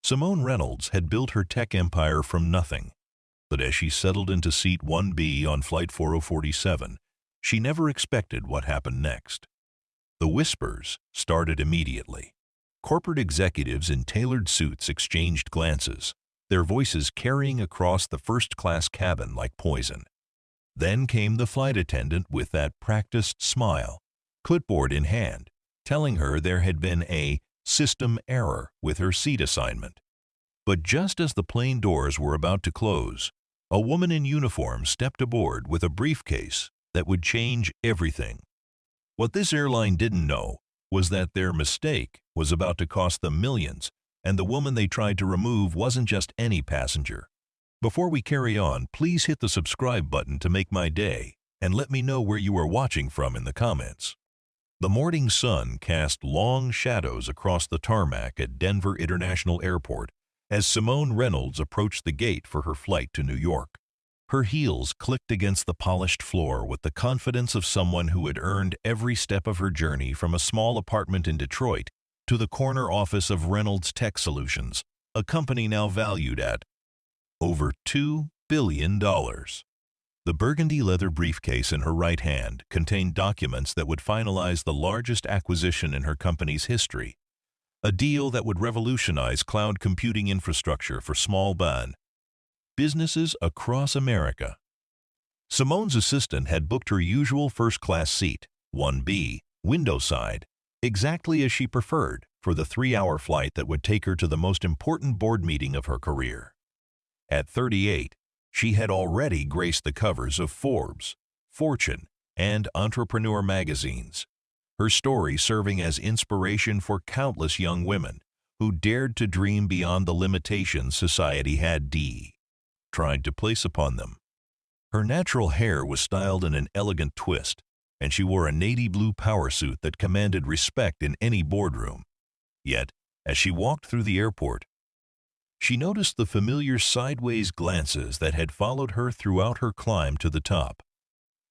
Simone Reynolds had built her tech empire from nothing, but as she settled into seat 1B on Flight 4047, she never expected what happened next. The whispers started immediately. Corporate executives in tailored suits exchanged glances, their voices carrying across the first-class cabin like poison. Then came the flight attendant with that practiced smile, clipboard in hand, telling her there had been a system error with her seat assignment. But just as the plane doors were about to close, a woman in uniform stepped aboard with a briefcase that would change everything. What this airline didn't know was that their mistake was about to cost them millions, and the woman they tried to remove wasn't just any passenger. Before we carry on, please hit the subscribe button to make my day, and let me know where you are watching from in the comments. The morning sun cast long shadows across the tarmac at Denver International Airport as Simone Reynolds approached the gate for her flight to New York. Her heels clicked against the polished floor with the confidence of someone who had earned every step of her journey from a small apartment in Detroit to the corner office of Reynolds Tech Solutions, a company now valued at over $2 billion. The burgundy leather briefcase in her right hand contained documents that would finalize the largest acquisition in her company's history, a deal that would revolutionize cloud computing infrastructure for small businesses across America. Simone's assistant had booked her usual first-class seat, 1B, window side, exactly as she preferred for the 3-hour flight that would take her to the most important board meeting of her career. At 38, she had already graced the covers of Forbes, Fortune, and Entrepreneur magazines, her story serving as inspiration for countless young women who dared to dream beyond the limitations society had tried to place upon them. Her natural hair was styled in an elegant twist, and she wore a navy blue power suit that commanded respect in any boardroom. Yet, as she walked through the airport, she noticed the familiar sideways glances that had followed her throughout her climb to the top.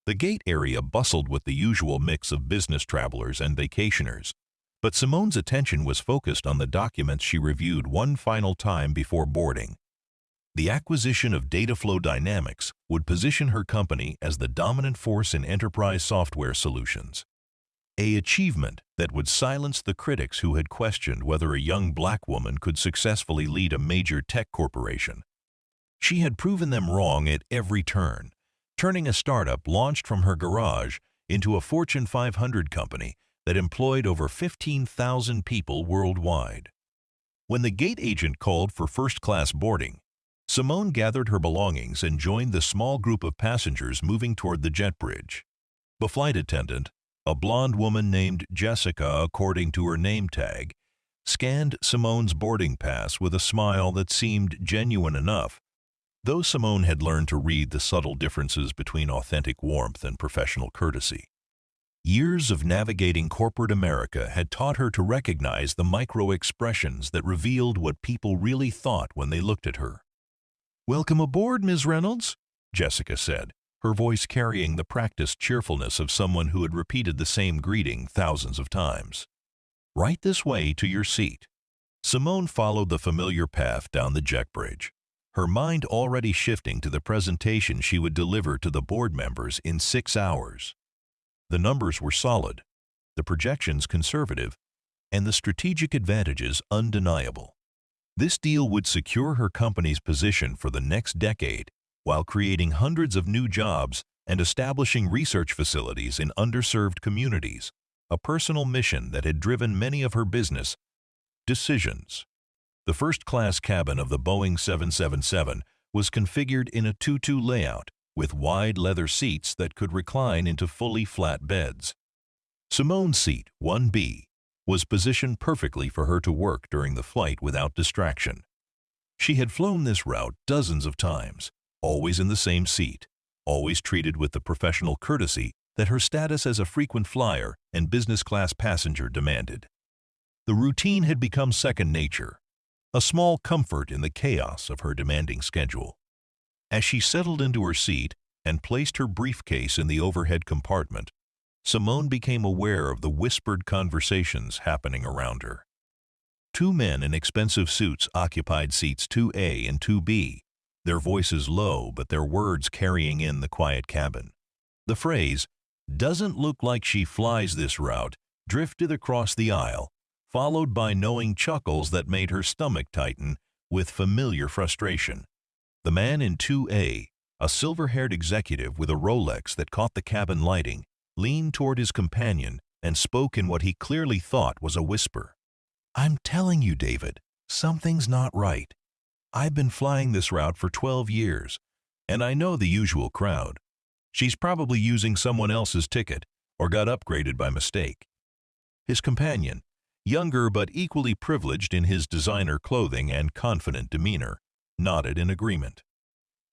The gate area bustled with the usual mix of business travelers and vacationers, but Simone's attention was focused on the documents she reviewed one final time before boarding. The acquisition of Dataflow Dynamics would position her company as the dominant force in enterprise software solutions, an achievement that would silence the critics who had questioned whether a young black woman could successfully lead a major tech corporation. She had proven them wrong at every turn, turning a startup launched from her garage into a Fortune 500 company that employed over 15,000 people worldwide. When the gate agent called for first-class boarding, Simone gathered her belongings and joined the small group of passengers moving toward the jet bridge. The flight attendant, a blonde woman named Jessica according to her name tag, scanned Simone's boarding pass with a smile that seemed genuine enough, though Simone had learned to read the subtle differences between authentic warmth and professional courtesy. Years of navigating corporate America had taught her to recognize the micro-expressions that revealed what people really thought when they looked at her. "Welcome aboard, Ms. Reynolds," Jessica said, her voice carrying the practiced cheerfulness of someone who had repeated the same greeting thousands of times. "Right this way to your seat." Simone followed the familiar path down the jet bridge, her mind already shifting to the presentation she would deliver to the board members in 6 hours. The numbers were solid, the projections conservative, and the strategic advantages undeniable. This deal would secure her company's position for the next decade while creating hundreds of new jobs and establishing research facilities in underserved communities, a personal mission that had driven many of her business decisions. The first-class cabin of the Boeing 777 was configured in a 2-2 layout with wide leather seats that could recline into fully flat beds. Simone's seat, 1B, was positioned perfectly for her to work during the flight without distraction. She had flown this route dozens of times, always in the same seat, always treated with the professional courtesy that her status as a frequent flyer and business-class passenger demanded. The routine had become second nature, a small comfort in the chaos of her demanding schedule. As she settled into her seat and placed her briefcase in the overhead compartment, Simone became aware of the whispered conversations happening around her. Two men in expensive suits occupied seats 2A and 2B, their voices low but their words carrying in the quiet cabin. The phrase, "Doesn't look like she flies this route," drifted across the aisle, followed by knowing chuckles that made her stomach tighten with familiar frustration. The man in 2A, a silver-haired executive with a Rolex that caught the cabin lighting, leaned toward his companion and spoke in what he clearly thought was a whisper. "I'm telling you, David, something's not right. I've been flying this route for 12 years, and I know the usual crowd. She's probably using someone else's ticket or got upgraded by mistake." His companion, younger but equally privileged in his designer clothing and confident demeanor, nodded in agreement.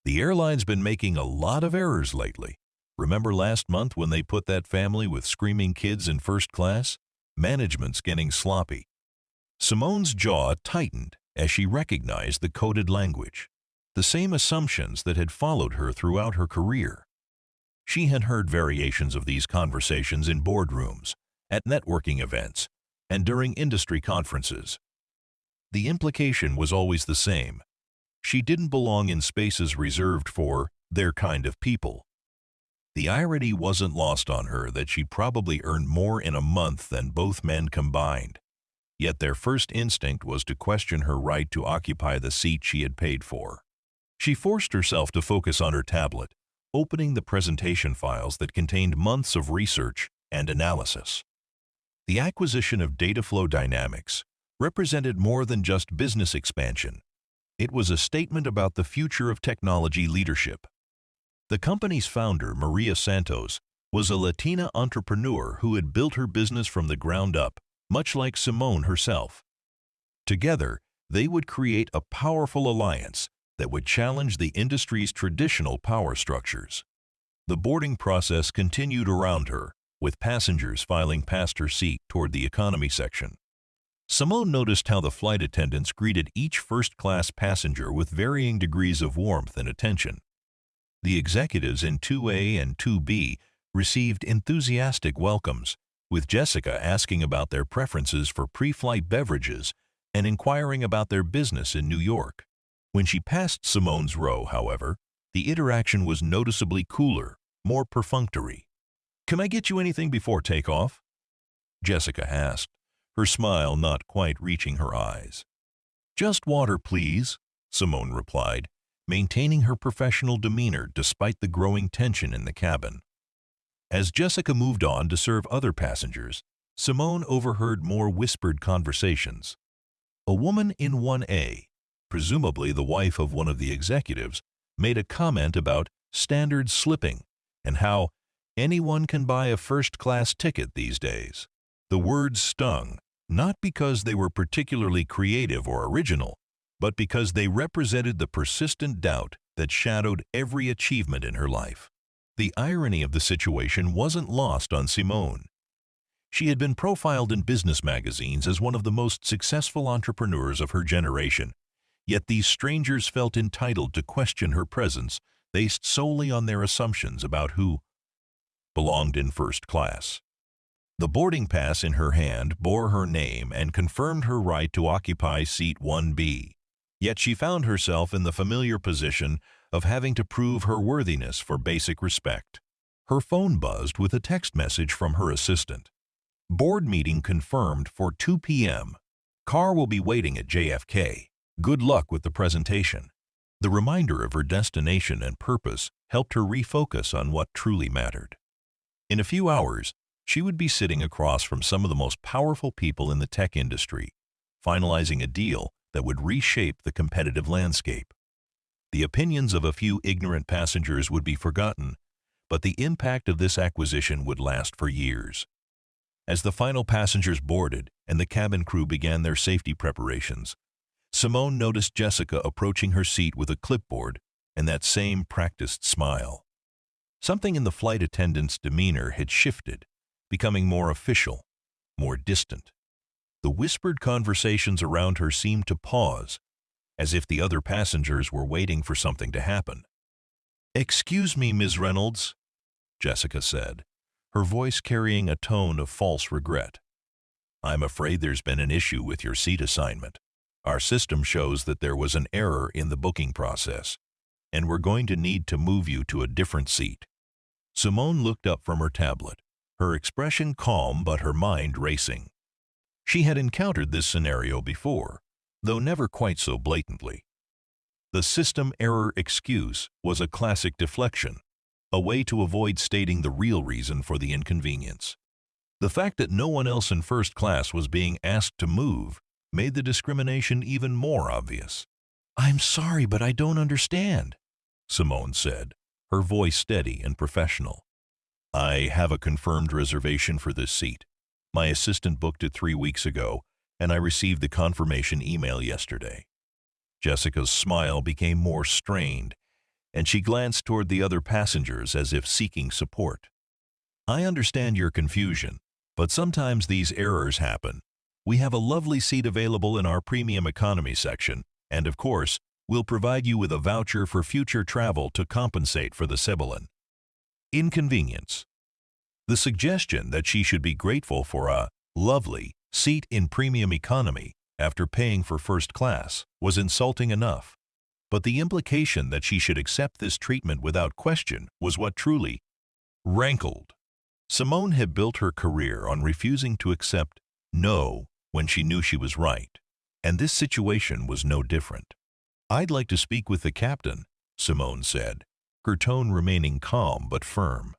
"The airline's been making a lot of errors lately. Remember last month when they put that family with screaming kids in first class? Management's getting sloppy." Simone's jaw tightened as she recognized the coded language, the same assumptions that had followed her throughout her career. She had heard variations of these conversations in boardrooms, at networking events, and during industry conferences. The implication was always the same. She didn't belong in spaces reserved for their kind of people. The irony wasn't lost on her that she'd probably earned more in a month than both men combined. Yet their first instinct was to question her right to occupy the seat she had paid for. She forced herself to focus on her tablet, opening the presentation files that contained months of research and analysis. The acquisition of data flow dynamics represented more than just business expansion. It was a statement about the future of technology leadership. The company's founder, Maria Santos, was a Latina entrepreneur who had built her business from the ground up, much like Simone herself. Together, they would create a powerful alliance that would challenge the industry's traditional power structures. The boarding process continued around her, with passengers filing past her seat toward the economy section. Simone noticed how the flight attendants greeted each first-class passenger with varying degrees of warmth and attention. The executives in 2A and 2B received enthusiastic welcomes, with Jessica asking about their preferences for pre-flight beverages and inquiring about their business in New York. When she passed Simone's row, however, the interaction was noticeably cooler, more perfunctory. "Can I get you anything before takeoff?" Jessica asked, her smile not quite reaching her eyes. "Just water, please," Simone replied, maintaining her professional demeanor despite the growing tension in the cabin. As Jessica moved on to serve other passengers, Simone overheard more whispered conversations. A woman in 1A, presumably the wife of one of the executives, made a comment about standard slipping and how anyone can buy a first-class ticket these days. The words stung, not because they were particularly creative or original, but because they represented the persistent doubt that shadowed every achievement in her life. The irony of the situation wasn't lost on Simone. She had been profiled in business magazines as one of the most successful entrepreneurs of her generation, yet these strangers felt entitled to question her presence based solely on their assumptions about who belonged in first class. The boarding pass in her hand bore her name and confirmed her right to occupy seat 1B. Yet she found herself in the familiar position of having to prove her worthiness for basic respect. Her phone buzzed with a text message from her assistant. "Board meeting confirmed for 2 p.m. Car will be waiting at JFK. Good luck with the presentation." The reminder of her destination and purpose helped her refocus on what truly mattered. In a few hours, she would be sitting across from some of the most powerful people in the tech industry, finalizing a deal that would reshape the competitive landscape. The opinions of a few ignorant passengers would be forgotten, but the impact of this acquisition would last for years. As the final passengers boarded and the cabin crew began their safety preparations, Simone noticed Jessica approaching her seat with a clipboard and that same practiced smile. Something in the flight attendant's demeanor had shifted, becoming more official, more distant. The whispered conversations around her seemed to pause, as if the other passengers were waiting for something to happen. "Excuse me, Ms. Reynolds," Jessica said, her voice carrying a tone of false regret. I'm afraid there's been an issue with your seat assignment. Our system shows that there was an error in the booking process, and we're going to need to move you to a different seat." Simone looked up from her tablet, her expression calm but her mind racing. She had encountered this scenario before, though never quite so blatantly. The system error excuse was a classic deflection, a way to avoid stating the real reason for the inconvenience. The fact that no one else in first class was being asked to move made the discrimination even more obvious. "I'm sorry, but I don't understand," Simone said, her voice steady and professional. "I have a confirmed reservation for this seat. My assistant booked it 3 weeks ago, and I received the confirmation email yesterday." Jessica's smile became more strained, and she glanced toward the other passengers as if seeking support. "I understand your confusion, but sometimes these errors happen. We have a lovely seat available in our premium economy section, and of course, we'll provide you with a voucher for future travel to compensate for the Sibyllin inconvenience." The suggestion that she should be grateful for a lovely seat in premium economy after paying for first class was insulting enough, but the implication that she should accept this treatment without question was what truly rankled. Simone had built her career on refusing to accept no when she knew she was right, and this situation was no different. "I'd like to speak with the captain," Simone said, her tone remaining calm but firm.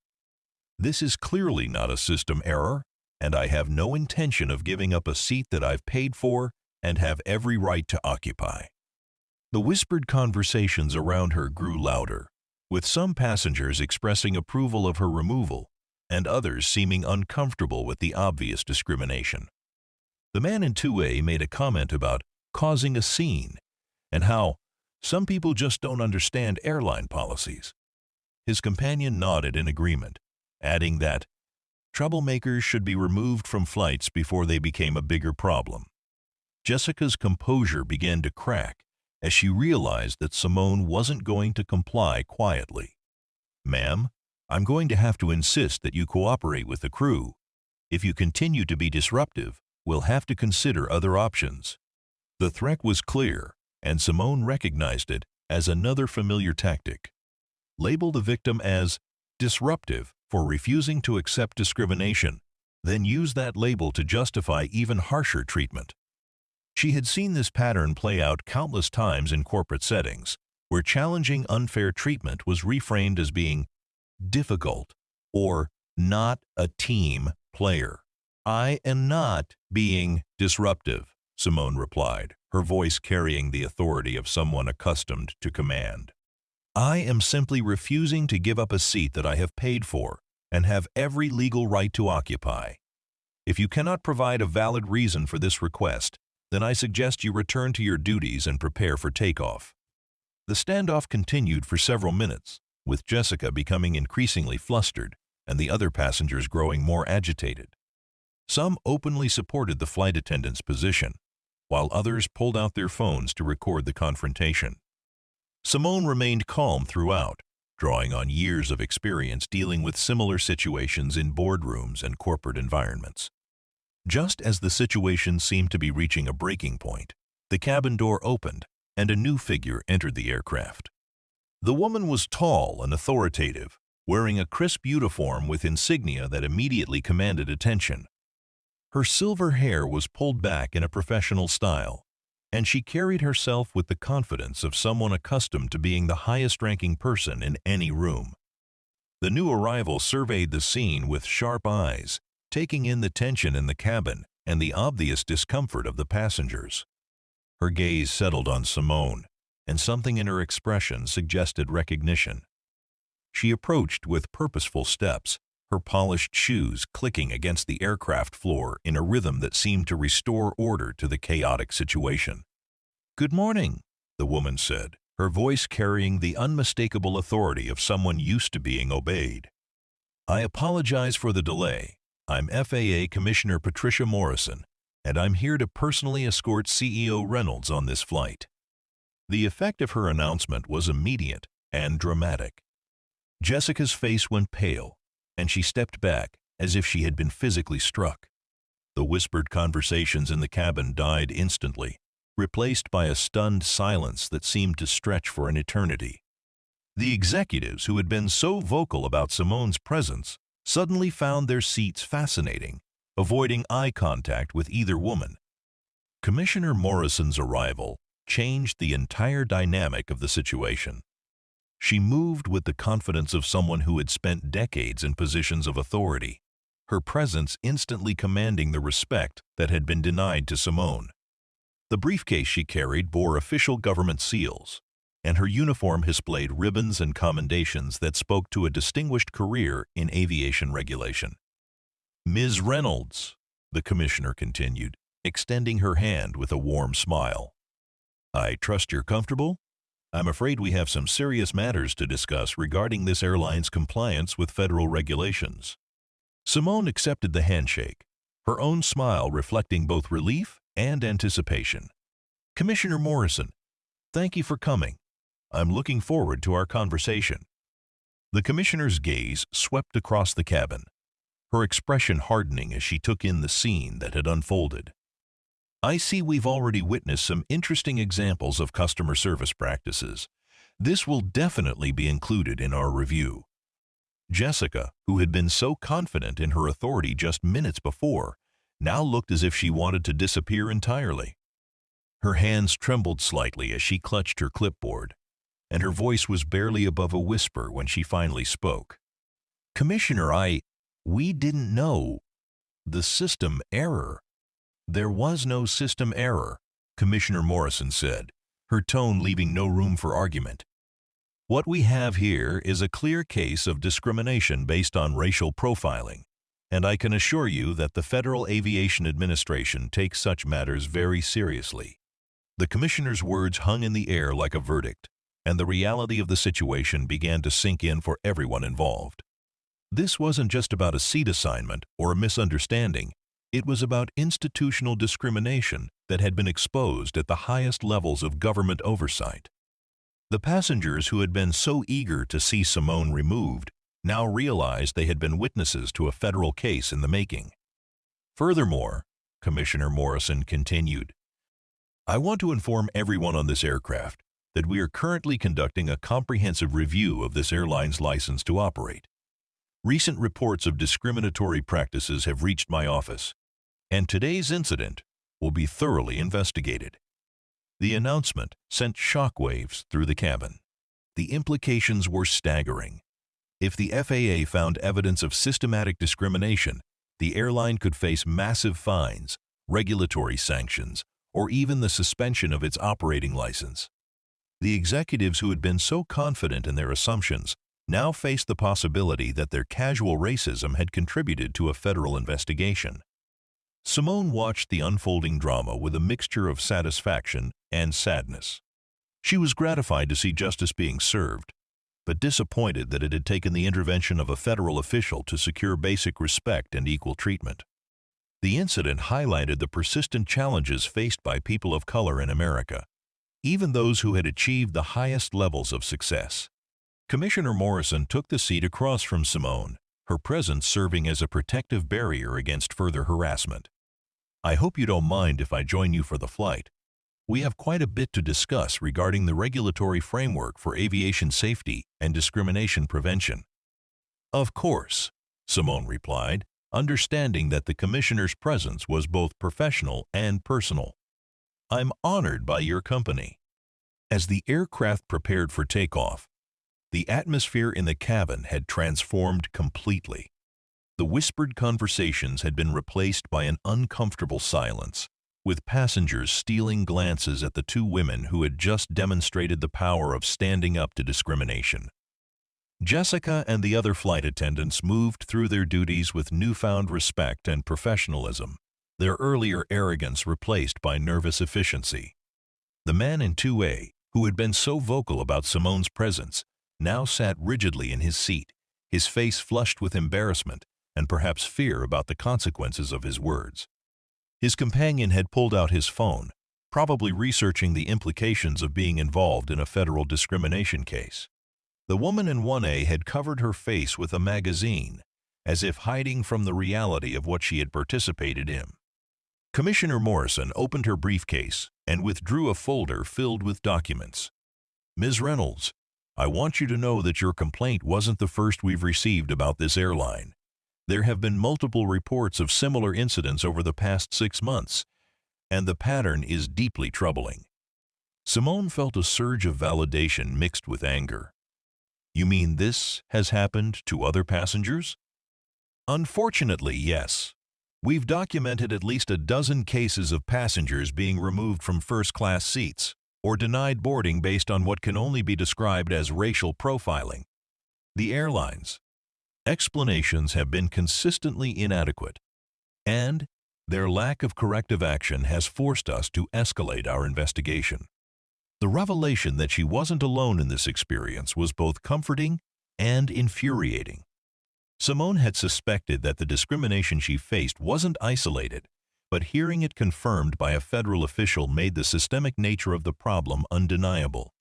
"This is clearly not a system error, and I have no intention of giving up a seat that I've paid for and have every right to occupy." The whispered conversations around her grew louder, with some passengers expressing approval of her removal and others seeming uncomfortable with the obvious discrimination. The man in 2A made a comment about causing a scene and how some people just don't understand airline policies. His companion nodded in agreement, adding that troublemakers should be removed from flights before they became a bigger problem. Jessica's composure began to crack as she realized that Simone wasn't going to comply quietly. "Ma'am, I'm going to have to insist that you cooperate with the crew. If you continue to be disruptive, we'll have to consider other options." The threat was clear, and Simone recognized it as another familiar tactic. Label the victim as disruptive for refusing to accept discrimination, then use that label to justify even harsher treatment. She had seen this pattern play out countless times in corporate settings, where challenging unfair treatment was reframed as being difficult or not a team player. "I am not being disruptive," Simone replied, her voice carrying the authority of someone accustomed to command. "I am simply refusing to give up a seat that I have paid for and have every legal right to occupy. If you cannot provide a valid reason for this request, then I suggest you return to your duties and prepare for takeoff." The standoff continued for several minutes, with Jessica becoming increasingly flustered and the other passengers growing more agitated. Some openly supported the flight attendant's position, while others pulled out their phones to record the confrontation. Simone remained calm throughout, drawing on years of experience dealing with similar situations in boardrooms and corporate environments. Just as the situation seemed to be reaching a breaking point, the cabin door opened and a new figure entered the aircraft. The woman was tall and authoritative, wearing a crisp uniform with insignia that immediately commanded attention. Her silver hair was pulled back in a professional style, and she carried herself with the confidence of someone accustomed to being the highest-ranking person in any room. The new arrival surveyed the scene with sharp eyes, taking in the tension in the cabin and the obvious discomfort of the passengers. Her gaze settled on Simone, and something in her expression suggested recognition. She approached with purposeful steps, her polished shoes clicking against the aircraft floor in a rhythm that seemed to restore order to the chaotic situation. "Good morning," the woman said, her voice carrying the unmistakable authority of someone used to being obeyed. "I apologize for the delay. I'm FAA Commissioner Patricia Morrison, and I'm here to personally escort CEO Reynolds on this flight." The effect of her announcement was immediate and dramatic. Jessica's face went pale, and she stepped back as if she had been physically struck. The whispered conversations in the cabin died instantly, replaced by a stunned silence that seemed to stretch for an eternity. The executives who had been so vocal about Simone's presence suddenly found their seats fascinating, avoiding eye contact with either woman. Commissioner Morrison's arrival changed the entire dynamic of the situation. She moved with the confidence of someone who had spent decades in positions of authority, her presence instantly commanding the respect that had been denied to Simone. The briefcase she carried bore official government seals, and her uniform displayed ribbons and commendations that spoke to a distinguished career in aviation regulation. "Ms. Reynolds," the commissioner continued, extending her hand with a warm smile. "I trust you're comfortable? I'm afraid we have some serious matters to discuss regarding this airline's compliance with federal regulations." Simone accepted the handshake, her own smile reflecting both relief and anticipation. "Commissioner Morrison, thank you for coming. I'm looking forward to our conversation." The commissioner's gaze swept across the cabin, her expression hardening as she took in the scene that had unfolded. "I see we've already witnessed some interesting examples of customer service practices. This will definitely be included in our review." Jessica, who had been so confident in her authority just minutes before, now looked as if she wanted to disappear entirely. Her hands trembled slightly as she clutched her clipboard, and her voice was barely above a whisper when she finally spoke. "Commissioner, we didn't know. The system error." "There was no system error," Commissioner Morrison said, her tone leaving no room for argument. "What we have here is a clear case of discrimination based on racial profiling, and I can assure you that the Federal Aviation Administration takes such matters very seriously." The commissioner's words hung in the air like a verdict, and the reality of the situation began to sink in for everyone involved. This wasn't just about a seat assignment or a misunderstanding. It was about institutional discrimination that had been exposed at the highest levels of government oversight. The passengers who had been so eager to see Simone removed now realized they had been witnesses to a federal case in the making. "Furthermore," Commissioner Morrison continued, "I want to inform everyone on this aircraft that we are currently conducting a comprehensive review of this airline's license to operate. Recent reports of discriminatory practices have reached my office, and today's incident will be thoroughly investigated." The announcement sent shockwaves through the cabin. The implications were staggering. If the FAA found evidence of systematic discrimination, the airline could face massive fines, regulatory sanctions, or even the suspension of its operating license. The executives who had been so confident in their assumptions now faced the possibility that their casual racism had contributed to a federal investigation. Simone watched the unfolding drama with a mixture of satisfaction and sadness. She was gratified to see justice being served, but disappointed that it had taken the intervention of a federal official to secure basic respect and equal treatment. The incident highlighted the persistent challenges faced by people of color in America, even those who had achieved the highest levels of success. Commissioner Morrison took the seat across from Simone, her presence serving as a protective barrier against further harassment. "I hope you don't mind if I join you for the flight. We have quite a bit to discuss regarding the regulatory framework for aviation safety and discrimination prevention." "Of course," Simone replied, understanding that the commissioner's presence was both professional and personal. "I'm honored by your company." As the aircraft prepared for takeoff, the atmosphere in the cabin had transformed completely. The whispered conversations had been replaced by an uncomfortable silence, with passengers stealing glances at the two women who had just demonstrated the power of standing up to discrimination. Jessica and the other flight attendants moved through their duties with newfound respect and professionalism, their earlier arrogance replaced by nervous efficiency. The man in 2A, who had been so vocal about Simone's presence, now sat rigidly in his seat, his face flushed with embarrassment and perhaps fear about the consequences of his words. His companion had pulled out his phone, probably researching the implications of being involved in a federal discrimination case. The woman in 1A had covered her face with a magazine, as if hiding from the reality of what she had participated in. Commissioner Morrison opened her briefcase and withdrew a folder filled with documents. "Ms. Reynolds, I want you to know that your complaint wasn't the first we've received about this airline. There have been multiple reports of similar incidents over the past 6 months, and the pattern is deeply troubling." Simone felt a surge of validation mixed with anger. "You mean this has happened to other passengers?" "Unfortunately, yes. We've documented at least a dozen cases of passengers being removed from first-class seats or denied boarding based on what can only be described as racial profiling. The airlines' explanations have been consistently inadequate, and their lack of corrective action has forced us to escalate our investigation." The revelation that she wasn't alone in this experience was both comforting and infuriating. Simone had suspected that the discrimination she faced wasn't isolated, but hearing it confirmed by a federal official made the systemic nature of the problem undeniable.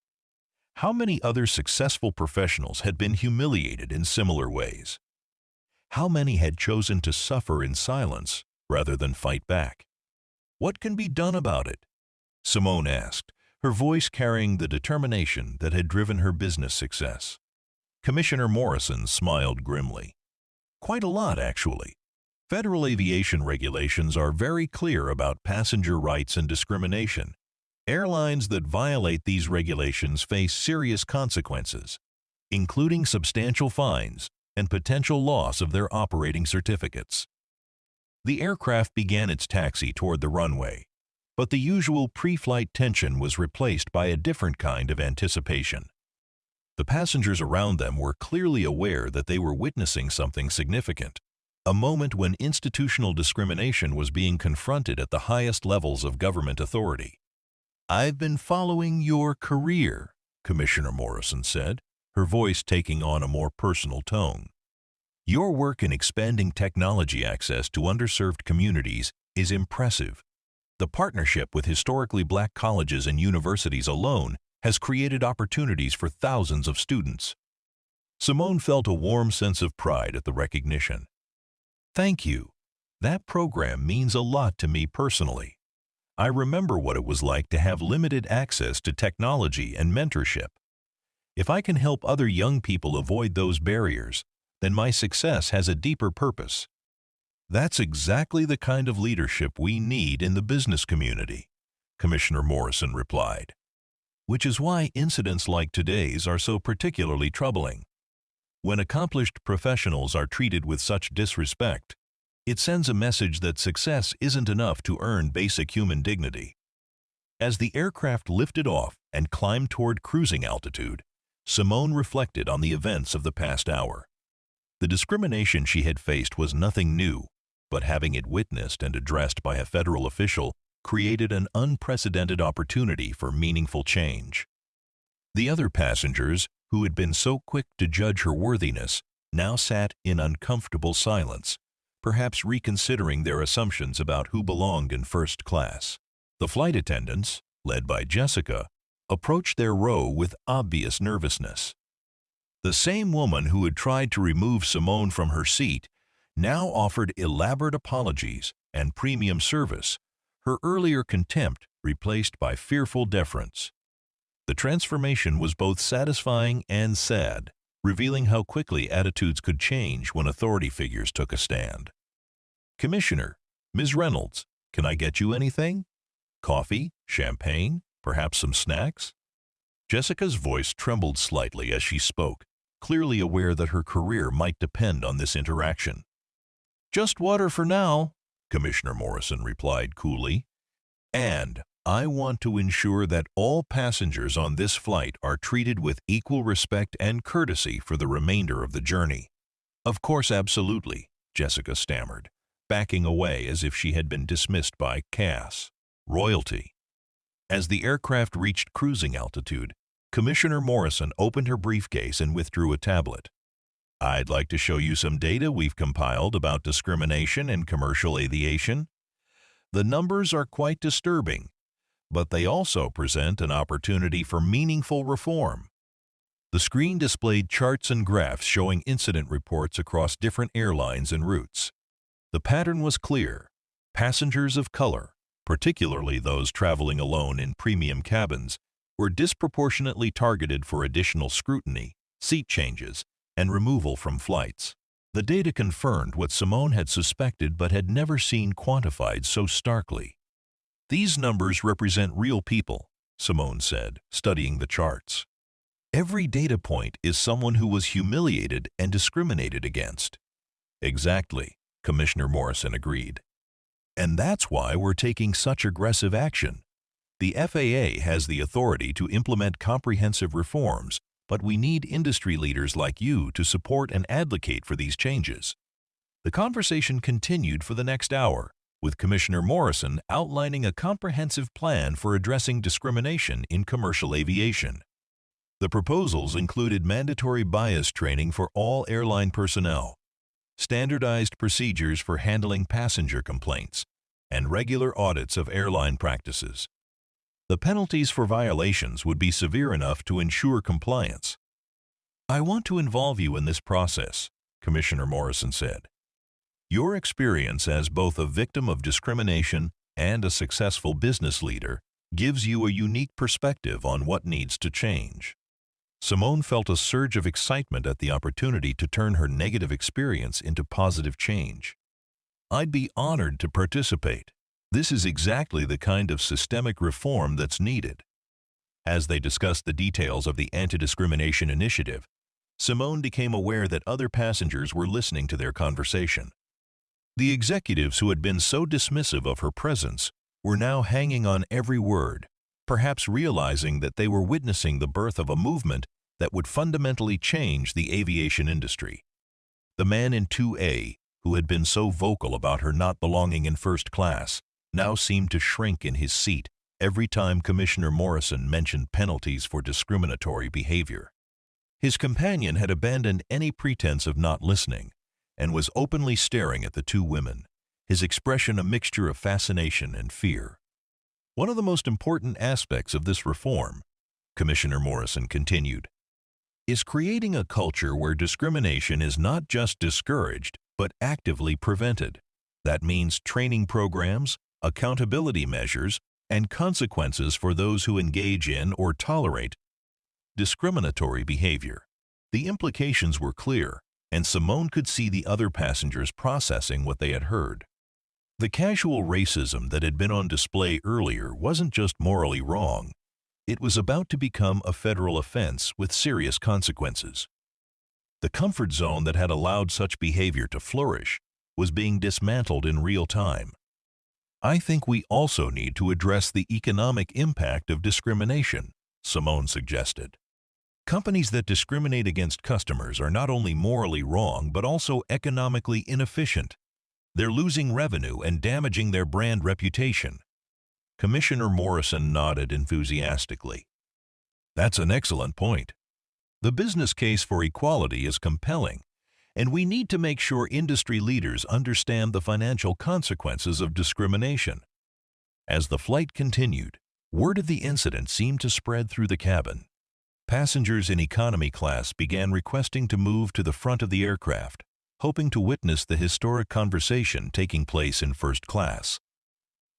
How many other successful professionals had been humiliated in similar ways? How many had chosen to suffer in silence rather than fight back? "What can be done about it?" Simone asked, her voice carrying the determination that had driven her business success. Commissioner Morrison smiled grimly. "Quite a lot, actually. Federal aviation regulations are very clear about passenger rights and discrimination. Airlines that violate these regulations face serious consequences, including substantial fines and potential loss of their operating certificates." The aircraft began its taxi toward the runway, but the usual pre-flight tension was replaced by a different kind of anticipation. The passengers around them were clearly aware that they were witnessing something significant, a moment when institutional discrimination was being confronted at the highest levels of government authority. "I've been following your career," Commissioner Morrison said, her voice taking on a more personal tone. "Your work in expanding technology access to underserved communities is impressive. The partnership with historically black colleges and universities alone has created opportunities for thousands of students." Simone felt a warm sense of pride at the recognition. "Thank you. That program means a lot to me personally. I remember what it was like to have limited access to technology and mentorship. If I can help other young people avoid those barriers, then my success has a deeper purpose." "That's exactly the kind of leadership we need in the business community," Commissioner Morrison replied. "Which is why incidents like today's are so particularly troubling. When accomplished professionals are treated with such disrespect, it sends a message that success isn't enough to earn basic human dignity." As the aircraft lifted off and climbed toward cruising altitude, Simone reflected on the events of the past hour. The discrimination she had faced was nothing new, but having it witnessed and addressed by a federal official created an unprecedented opportunity for meaningful change. The other passengers, who had been so quick to judge her worthiness, now sat in uncomfortable silence, perhaps reconsidering their assumptions about who belonged in first class. The flight attendants, led by Jessica, approached their row with obvious nervousness. The same woman who had tried to remove Simone from her seat now offered elaborate apologies and premium service, her earlier contempt replaced by fearful deference. The transformation was both satisfying and sad, revealing how quickly attitudes could change when authority figures took a stand. "Commissioner, Ms. Reynolds, can I get you anything? Coffee, champagne, perhaps some snacks?" Jessica's voice trembled slightly as she spoke, clearly aware that her career might depend on this interaction. "Just water for now," Commissioner Morrison replied coolly. "And I want to ensure that all passengers on this flight are treated with equal respect and courtesy for the remainder of the journey." "Of course, absolutely," Jessica stammered, backing away as if she had been dismissed by caste royalty. As the aircraft reached cruising altitude, Commissioner Morrison opened her briefcase and withdrew a tablet. "I'd like to show you some data we've compiled about discrimination in commercial aviation. The numbers are quite disturbing, but they also present an opportunity for meaningful reform." The screen displayed charts and graphs showing incident reports across different airlines and routes. The pattern was clear. Passengers of color, particularly those traveling alone in premium cabins, were disproportionately targeted for additional scrutiny, seat changes, and removal from flights. The data confirmed what Simone had suspected but had never seen quantified so starkly. "These numbers represent real people," Simone said, studying the charts. "Every data point is someone who was humiliated and discriminated against." "Exactly," Commissioner Morrison agreed. "And that's why we're taking such aggressive action. The FAA has the authority to implement comprehensive reforms, but we need industry leaders like you to support and advocate for these changes." The conversation continued for the next hour, with Commissioner Morrison outlining a comprehensive plan for addressing discrimination in commercial aviation. The proposals included mandatory bias training for all airline personnel, standardized procedures for handling passenger complaints, and regular audits of airline practices. The penalties for violations would be severe enough to ensure compliance. "I want to involve you in this process," Commissioner Morrison said. "Your experience as both a victim of discrimination and a successful business leader gives you a unique perspective on what needs to change." Simone felt a surge of excitement at the opportunity to turn her negative experience into positive change. "I'd be honored to participate. This is exactly the kind of systemic reform that's needed." As they discussed the details of the anti-discrimination initiative, Simone became aware that other passengers were listening to their conversation. The executives who had been so dismissive of her presence were now hanging on every word, perhaps realizing that they were witnessing the birth of a movement that would fundamentally change the aviation industry. The man in 2A, who had been so vocal about her not belonging in first class, now seemed to shrink in his seat every time Commissioner Morrison mentioned penalties for discriminatory behavior. His companion had abandoned any pretense of not listening and was openly staring at the two women, his expression a mixture of fascination and fear. "One of the most important aspects of this reform," Commissioner Morrison continued, "is creating a culture where discrimination is not just discouraged but actively prevented. That means training programs, accountability measures, and consequences for those who engage in or tolerate discriminatory behavior." The implications were clear, and Simone could see the other passengers processing what they had heard. The casual racism that had been on display earlier wasn't just morally wrong. It was about to become a federal offense with serious consequences. The comfort zone that had allowed such behavior to flourish was being dismantled in real time. "I think we also need to address the economic impact of discrimination," Simone suggested. "Companies that discriminate against customers are not only morally wrong but also economically inefficient. They're losing revenue and damaging their brand reputation." Commissioner Morrison nodded enthusiastically. "That's an excellent point. The business case for equality is compelling, and we need to make sure industry leaders understand the financial consequences of discrimination." As the flight continued, word of the incident seemed to spread through the cabin. Passengers in economy class began requesting to move to the front of the aircraft, hoping to witness the historic conversation taking place in first class.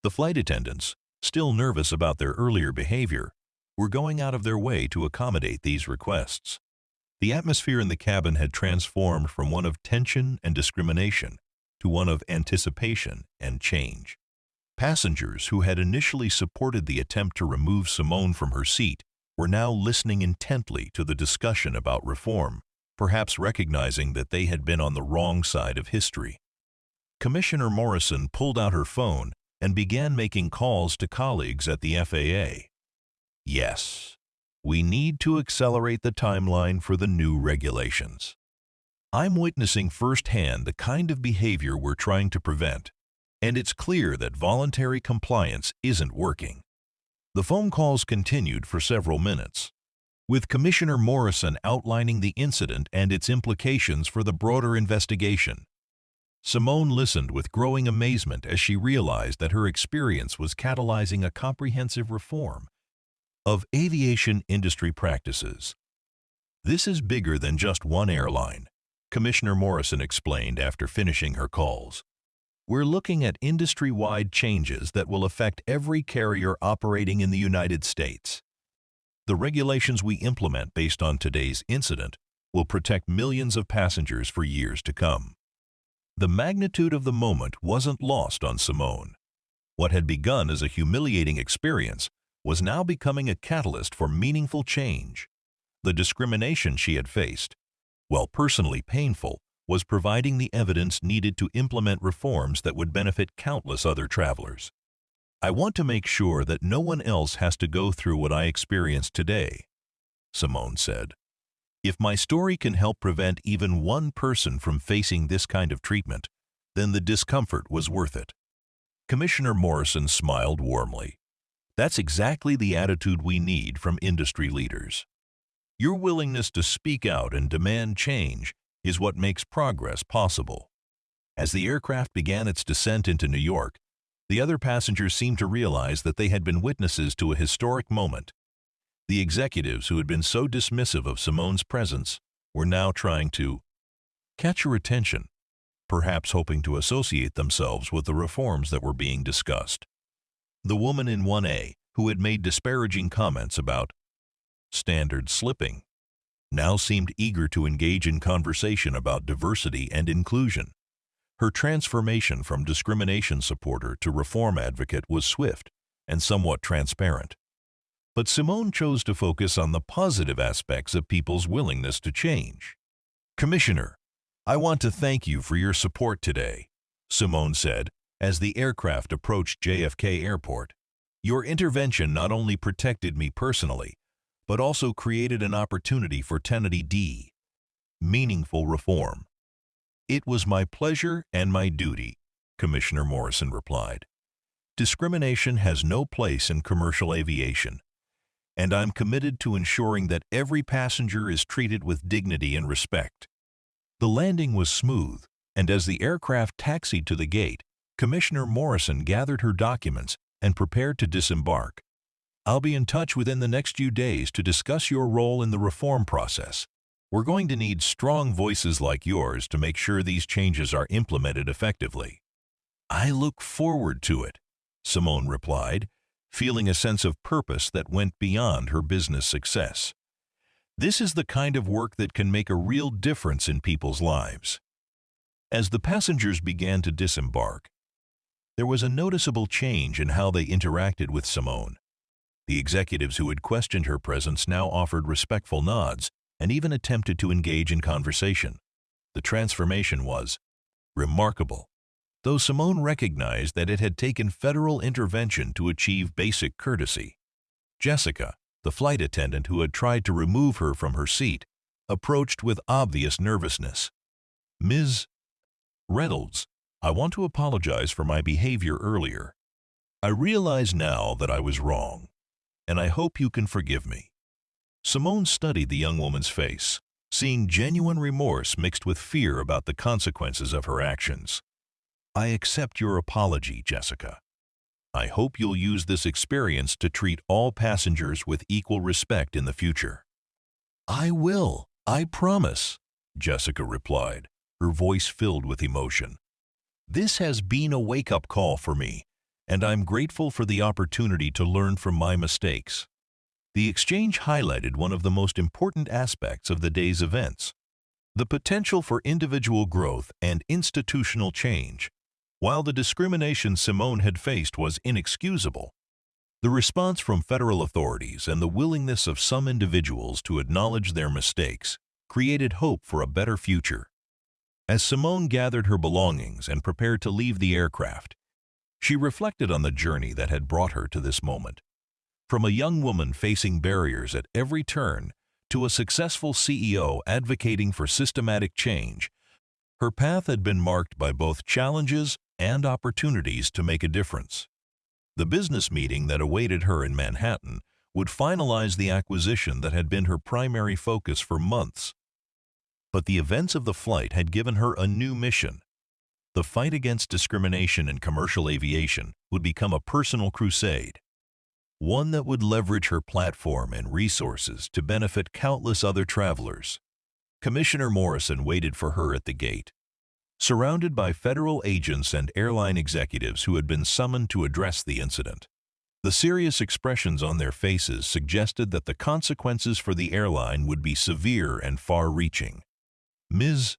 The flight attendants, still nervous about their earlier behavior, were going out of their way to accommodate these requests. The atmosphere in the cabin had transformed from one of tension and discrimination to one of anticipation and change. Passengers who had initially supported the attempt to remove Simone from her seat were now listening intently to the discussion about reform, perhaps recognizing that they had been on the wrong side of history. Commissioner Morrison pulled out her phone and began making calls to colleagues at the FAA. "Yes, we need to accelerate the timeline for the new regulations. I'm witnessing firsthand the kind of behavior we're trying to prevent, and it's clear that voluntary compliance isn't working." The phone calls continued for several minutes, with Commissioner Morrison outlining the incident and its implications for the broader investigation. Simone listened with growing amazement as she realized that her experience was catalyzing a comprehensive reform of aviation industry practices. "This is bigger than just one airline," Commissioner Morrison explained after finishing her calls. We're looking at industry-wide changes that will affect every carrier operating in the United States. The regulations we implement based on today's incident will protect millions of passengers for years to come. The magnitude of the moment wasn't lost on Simone. What had begun as a humiliating experience was now becoming a catalyst for meaningful change. The discrimination she had faced, while personally painful, was providing the evidence needed to implement reforms that would benefit countless other travelers. I want to make sure that no one else has to go through what I experienced today, Simone said. If my story can help prevent even one person from facing this kind of treatment, then the discomfort was worth it. Commissioner Morrison smiled warmly. That's exactly the attitude we need from industry leaders. Your willingness to speak out and demand change is what makes progress possible. As the aircraft began its descent into New York, the other passengers seemed to realize that they had been witnesses to a historic moment. The executives who had been so dismissive of Simone's presence were now trying to catch her attention, perhaps hoping to associate themselves with the reforms that were being discussed. The woman in 1A, who had made disparaging comments about standard slipping, now seemed eager to engage in conversation about diversity and inclusion. Her transformation from discrimination supporter to reform advocate was swift and somewhat transparent. But Simone chose to focus on the positive aspects of people's willingness to change. Commissioner, I want to thank you for your support today, Simone said as the aircraft approached JFK Airport. Your intervention not only protected me personally, but also created an opportunity for 1080D, meaningful reform. It was my pleasure and my duty, Commissioner Morrison replied. Discrimination has no place in commercial aviation, and I'm committed to ensuring that every passenger is treated with dignity and respect. The landing was smooth, and as the aircraft taxied to the gate, Commissioner Morrison gathered her documents and prepared to disembark. I'll be in touch within the next few days to discuss your role in the reform process. We're going to need strong voices like yours to make sure these changes are implemented effectively. I look forward to it, Simone replied, feeling a sense of purpose that went beyond her business success. This is the kind of work that can make a real difference in people's lives. As the passengers began to disembark, there was a noticeable change in how they interacted with Simone. The executives who had questioned her presence now offered respectful nods and even attempted to engage in conversation. The transformation was remarkable, though Simone recognized that it had taken federal intervention to achieve basic courtesy. Jessica, the flight attendant who had tried to remove her from her seat, approached with obvious nervousness. Ms. Reynolds, I want to apologize for my behavior earlier. I realize now that I was wrong, and I hope you can forgive me. Simone studied the young woman's face, seeing genuine remorse mixed with fear about the consequences of her actions. I accept your apology, Jessica. I hope you'll use this experience to treat all passengers with equal respect in the future. I will, I promise, Jessica replied, her voice filled with emotion. This has been a wake-up call for me, and I'm grateful for the opportunity to learn from my mistakes. The exchange highlighted one of the most important aspects of the day's events, the potential for individual growth and institutional change. While the discrimination Simone had faced was inexcusable, the response from federal authorities and the willingness of some individuals to acknowledge their mistakes created hope for a better future. As Simone gathered her belongings and prepared to leave the aircraft, she reflected on the journey that had brought her to this moment. From a young woman facing barriers at every turn to a successful CEO advocating for systematic change, her path had been marked by both challenges and opportunities to make a difference. The business meeting that awaited her in Manhattan would finalize the acquisition that had been her primary focus for months. But the events of the flight had given her a new mission. The fight against discrimination in commercial aviation would become a personal crusade, one that would leverage her platform and resources to benefit countless other travelers. Commissioner Morrison waited for her at the gate. surrounded by federal agents and airline executives who had been summoned to address the incident. The serious expressions on their faces suggested that the consequences for the airline would be severe and far-reaching. "Ms.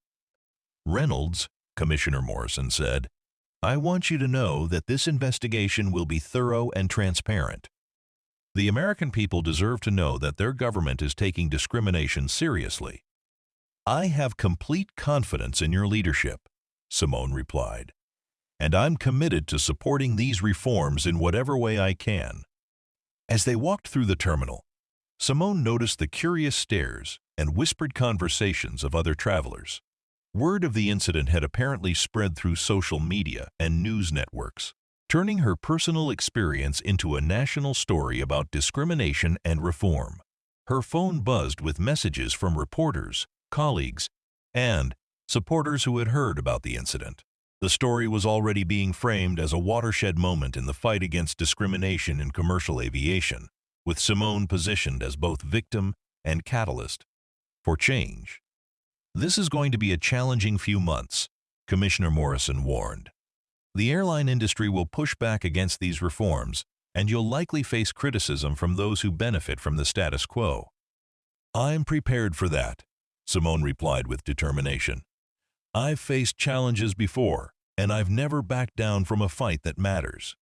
Reynolds," Commissioner Morrison said, "I want you to know that this investigation will be thorough and transparent. The American people deserve to know that their government is taking discrimination seriously." "I have complete confidence in your leadership," Simone replied, "and I'm committed to supporting these reforms in whatever way I can." As they walked through the terminal, Simone noticed the curious stares and whispered conversations of other travelers. Word of the incident had apparently spread through social media and news networks, turning her personal experience into a national story about discrimination and reform. Her phone buzzed with messages from reporters, colleagues, and supporters who had heard about the incident. The story was already being framed as a watershed moment in the fight against discrimination in commercial aviation, with Simone positioned as both victim and catalyst for change. "This is going to be a challenging few months," Commissioner Morrison warned. "The airline industry will push back against these reforms, and you'll likely face criticism from those who benefit from the status quo." "I'm prepared for that," Simone replied with determination. "I've faced challenges before, and I've never backed down from a fight that matters."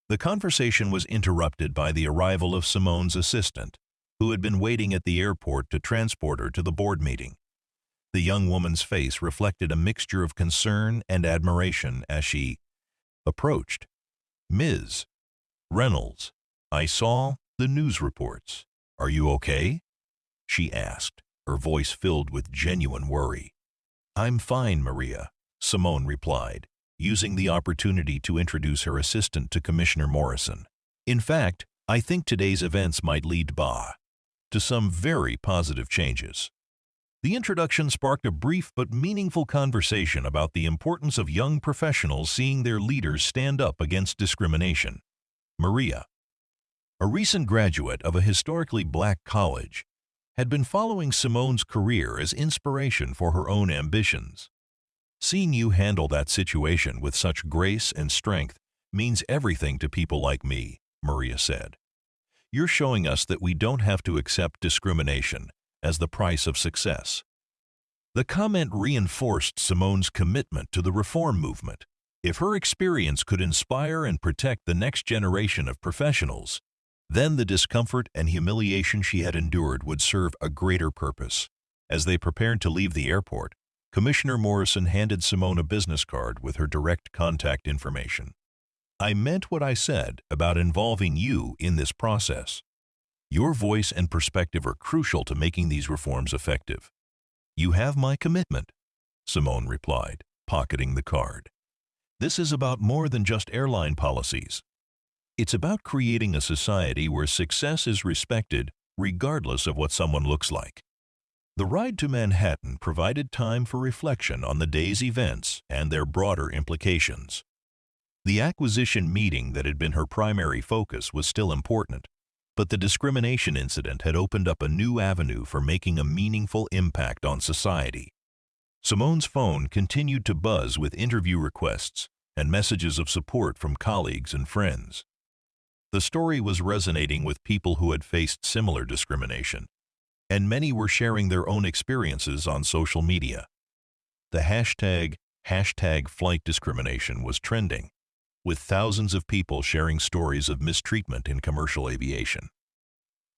The conversation was interrupted by the arrival of Simone's assistant, who had been waiting at the airport to transport her to the board meeting. The young woman's face reflected a mixture of concern and admiration as she approached. "Ms. Reynolds, I saw the news reports. Are you okay?" she asked, her voice filled with genuine worry. "I'm fine, Maria," Simone replied, using the opportunity to introduce her assistant to Commissioner Morrison. "In fact, I think today's events might lead to some very positive changes." The introduction sparked a brief but meaningful conversation about the importance of young professionals seeing their leaders stand up against discrimination. Maria, a recent graduate of a historically black college, had been following Simone's career as inspiration for her own ambitions. "Seeing you handle that situation with such grace and strength means everything to people like me," Maria said. "You're showing us that we don't have to accept discrimination as the price of success." The comment reinforced Simone's commitment to the reform movement. If her experience could inspire and protect the next generation of professionals, then the discomfort and humiliation she had endured would serve a greater purpose. As they prepared to leave the airport, Commissioner Morrison handed Simone a business card with her direct contact information. "I meant what I said about involving you in this process. Your voice and perspective are crucial to making these reforms effective." "You have my commitment," Simone replied, pocketing the card. "This is about more than just airline policies. It's about creating a society where success is respected regardless of what someone looks like." The ride to Manhattan provided time for reflection on the day's events and their broader implications. The acquisition meeting that had been her primary focus was still important, but the discrimination incident had opened up a new avenue for making a meaningful impact on society. Simone's phone continued to buzz with interview requests and messages of support from colleagues and friends. The story was resonating with people who had faced similar discrimination, and many were sharing their own experiences on social media. The hashtag flight discrimination was trending, with thousands of people sharing stories of mistreatment in commercial aviation.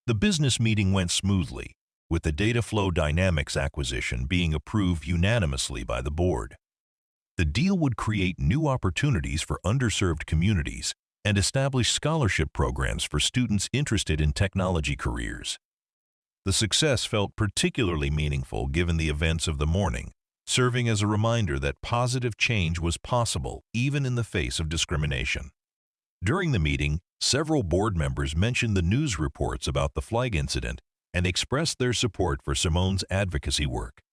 The business meeting went smoothly, with the Data Flow Dynamics acquisition being approved unanimously by the board. The deal would create new opportunities for underserved communities and establish scholarship programs for students interested in technology careers. The success felt particularly meaningful given the events of the morning, serving as a reminder that positive change was possible even in the face of discrimination. During the meeting, several board members mentioned the news reports about the flight incident and expressed their support for Simone's advocacy work.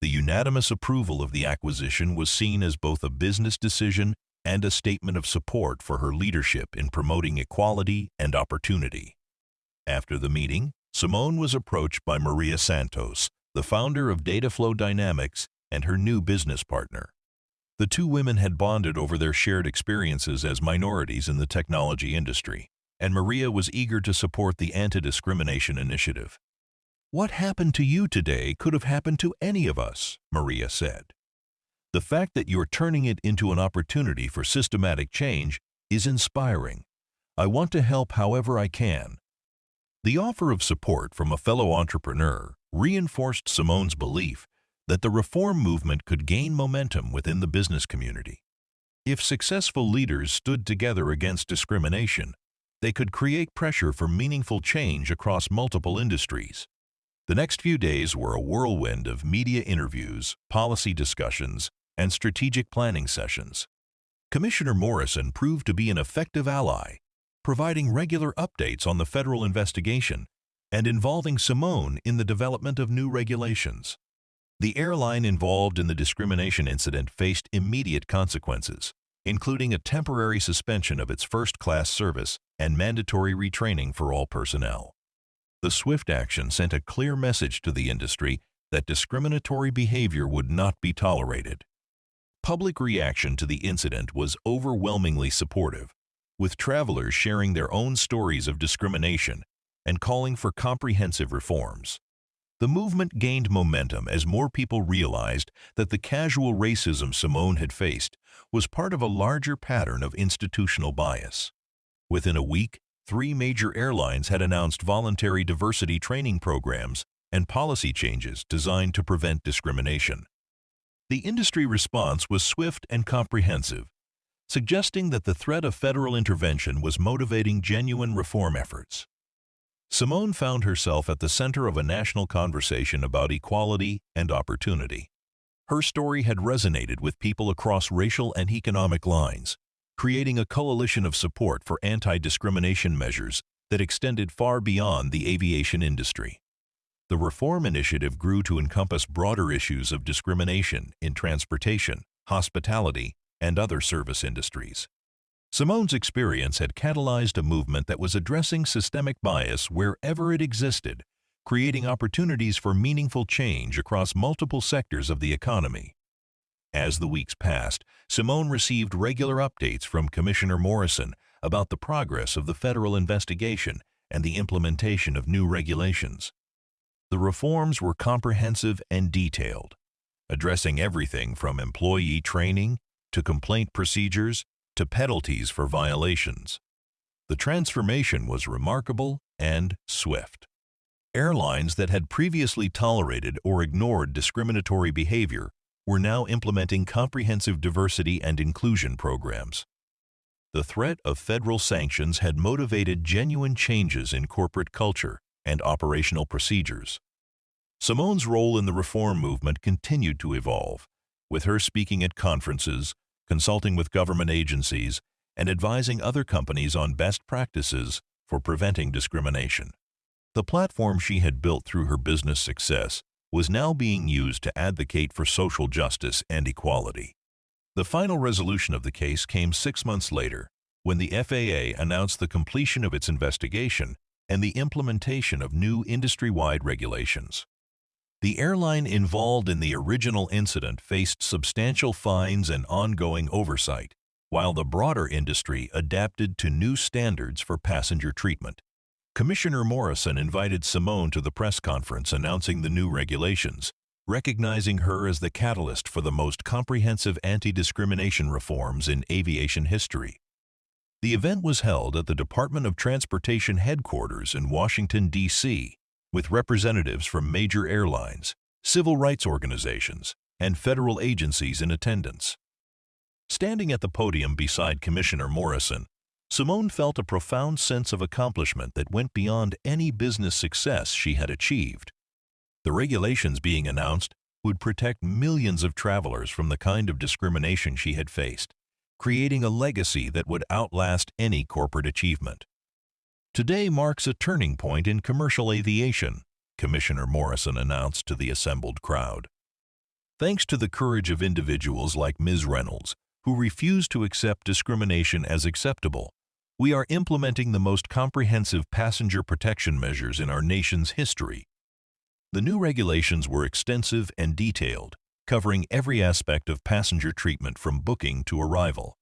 The unanimous approval of the acquisition was seen as both a business decision and a statement of support for her leadership in promoting equality and opportunity. After the meeting, Simone was approached by Maria Santos, the founder of Data Flow Dynamics, and her new business partner. The two women had bonded over their shared experiences as minorities in the technology industry, and Maria was eager to support the anti-discrimination initiative. "What happened to you today could have happened to any of us," Maria said. "The fact that you're turning it into an opportunity for systematic change is inspiring. I want to help however I can." The offer of support from a fellow entrepreneur reinforced Simone's belief that the reform movement could gain momentum within the business community. If successful leaders stood together against discrimination, they could create pressure for meaningful change across multiple industries. The next few days were a whirlwind of media interviews, policy discussions, and strategic planning sessions. Commissioner Morrison proved to be an effective ally, providing regular updates on the federal investigation and involving Simone in the development of new regulations. The airline involved in the discrimination incident faced immediate consequences, including a temporary suspension of its first-class service and mandatory retraining for all personnel. The swift action sent a clear message to the industry that discriminatory behavior would not be tolerated. Public reaction to the incident was overwhelmingly supportive, with travelers sharing their own stories of discrimination and calling for comprehensive reforms. The movement gained momentum as more people realized that the casual racism Simone had faced was part of a larger pattern of institutional bias. Within a week, 3 major airlines had announced voluntary diversity training programs and policy changes designed to prevent discrimination. The industry response was swift and comprehensive, suggesting that the threat of federal intervention was motivating genuine reform efforts. Simone found herself at the center of a national conversation about equality and opportunity. Her story had resonated with people across racial and economic lines, creating a coalition of support for anti-discrimination measures that extended far beyond the aviation industry. The reform initiative grew to encompass broader issues of discrimination in transportation, hospitality, and other service industries. Simone's experience had catalyzed a movement that was addressing systemic bias wherever it existed, creating opportunities for meaningful change across multiple sectors of the economy. As the weeks passed, Simone received regular updates from Commissioner Morrison about the progress of the federal investigation and the implementation of new regulations. The reforms were comprehensive and detailed, addressing everything from employee training to complaint procedures to penalties for violations. The transformation was remarkable and swift. Airlines that had previously tolerated or ignored discriminatory behavior were now implementing comprehensive diversity and inclusion programs. The threat of federal sanctions had motivated genuine changes in corporate culture and operational procedures. Simone's role in the reform movement continued to evolve, with her speaking at conferences, consulting with government agencies, and advising other companies on best practices for preventing discrimination. The platform she had built through her business success was now being used to advocate for social justice and equality. The final resolution of the case came 6 months later, when the FAA announced the completion of its investigation and the implementation of new industry-wide regulations. The airline involved in the original incident faced substantial fines and ongoing oversight, while the broader industry adapted to new standards for passenger treatment. Commissioner Morrison invited Simone to the press conference announcing the new regulations, recognizing her as the catalyst for the most comprehensive anti-discrimination reforms in aviation history. The event was held at the Department of Transportation headquarters in Washington, D.C., with representatives from major airlines, civil rights organizations, and federal agencies in attendance. Standing at the podium beside Commissioner Morrison, Simone felt a profound sense of accomplishment that went beyond any business success she had achieved. The regulations being announced would protect millions of travelers from the kind of discrimination she had faced, creating a legacy that would outlast any corporate achievement. "Today marks a turning point in commercial aviation," Commissioner Morrison announced to the assembled crowd. "Thanks to the courage of individuals like Ms. Reynolds, who refuse to accept discrimination as acceptable, we are implementing the most comprehensive passenger protection measures in our nation's history." The new regulations were extensive and detailed, covering every aspect of passenger treatment from booking to arrival.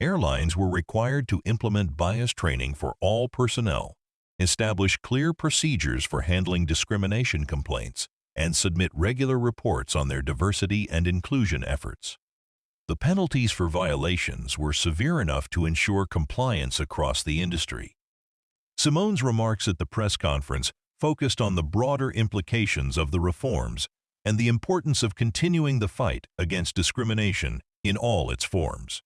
Airlines were required to implement bias training for all personnel, establish clear procedures for handling discrimination complaints, and submit regular reports on their diversity and inclusion efforts. The penalties for violations were severe enough to ensure compliance across the industry. Simone's remarks at the press conference focused on the broader implications of the reforms and the importance of continuing the fight against discrimination in all its forms.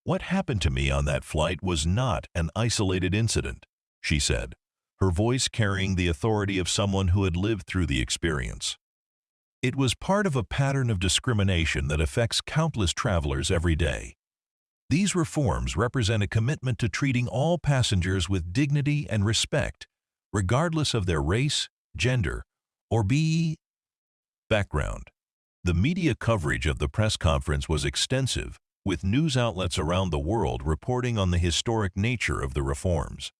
"What happened to me on that flight was not an isolated incident," she said, her voice carrying the authority of someone who had lived through the experience. "It was part of a pattern of discrimination that affects countless travelers every day. These reforms represent a commitment to treating all passengers with dignity and respect, regardless of their race, gender, or background." The media coverage of the press conference was extensive, with news outlets around the world reporting on the historic nature of the reforms.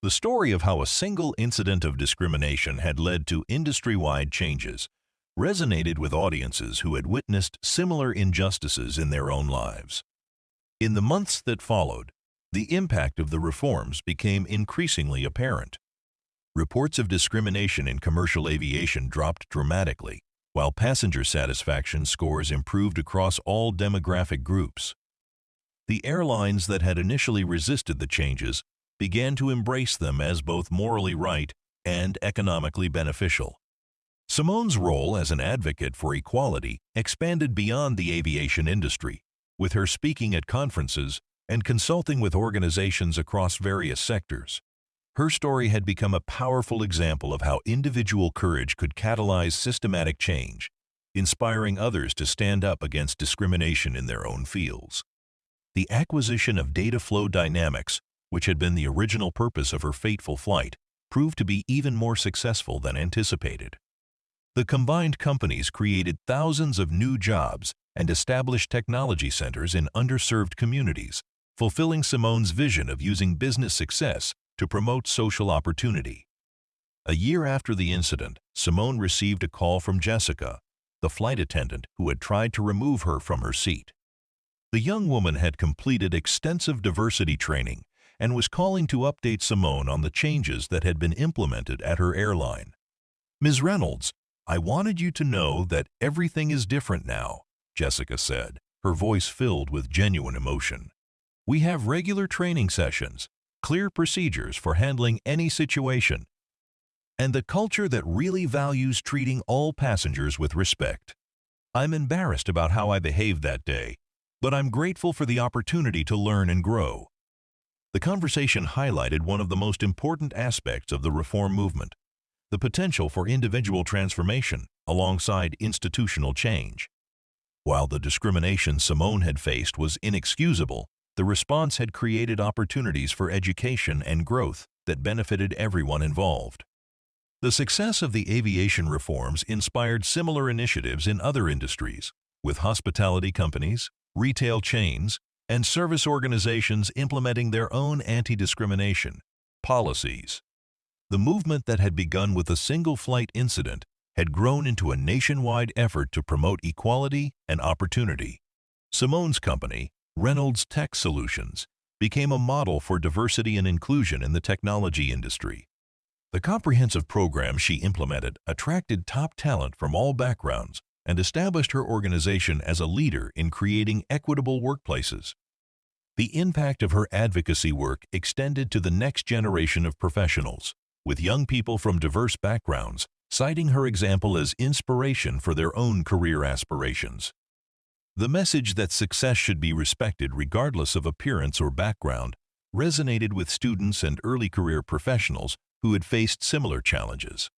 The story of how a single incident of discrimination had led to industry-wide changes resonated with audiences who had witnessed similar injustices in their own lives. In the months that followed, the impact of the reforms became increasingly apparent. Reports of discrimination in commercial aviation dropped dramatically, while passenger satisfaction scores improved across all demographic groups. The airlines that had initially resisted the changes began to embrace them as both morally right and economically beneficial. Simone's role as an advocate for equality expanded beyond the aviation industry, with her speaking at conferences and consulting with organizations across various sectors. Her story had become a powerful example of how individual courage could catalyze systematic change, inspiring others to stand up against discrimination in their own fields. The acquisition of data flow dynamics, which had been the original purpose of her fateful flight, proved to be even more successful than anticipated. The combined companies created thousands of new jobs and established technology centers in underserved communities, fulfilling Simone's vision of using business success to promote social opportunity. A year after the incident, Simone received a call from Jessica, the flight attendant who had tried to remove her from her seat. The young woman had completed extensive diversity training and was calling to update Simone on the changes that had been implemented at her airline. "Ms. Reynolds, I wanted you to know that everything is different now," Jessica said, her voice filled with genuine emotion. "We have regular training sessions, clear procedures for handling any situation, and a culture that really values treating all passengers with respect. I'm embarrassed about how I behaved that day, but I'm grateful for the opportunity to learn and grow." The conversation highlighted one of the most important aspects of the reform movement: the potential for individual transformation alongside institutional change. While the discrimination Simone had faced was inexcusable, the response had created opportunities for education and growth that benefited everyone involved. The success of the aviation reforms inspired similar initiatives in other industries, with hospitality companies, retail chains, and service organizations implementing their own anti-discrimination policies. The movement that had begun with a single flight incident had grown into a nationwide effort to promote equality and opportunity. Simone's company, Reynolds Tech Solutions, became a model for diversity and inclusion in the technology industry. The comprehensive program she implemented attracted top talent from all backgrounds and established her organization as a leader in creating equitable workplaces. The impact of her advocacy work extended to the next generation of professionals, with young people from diverse backgrounds citing her example as inspiration for their own career aspirations. The message that success should be respected regardless of appearance or background resonated with students and early career professionals who had faced similar challenges.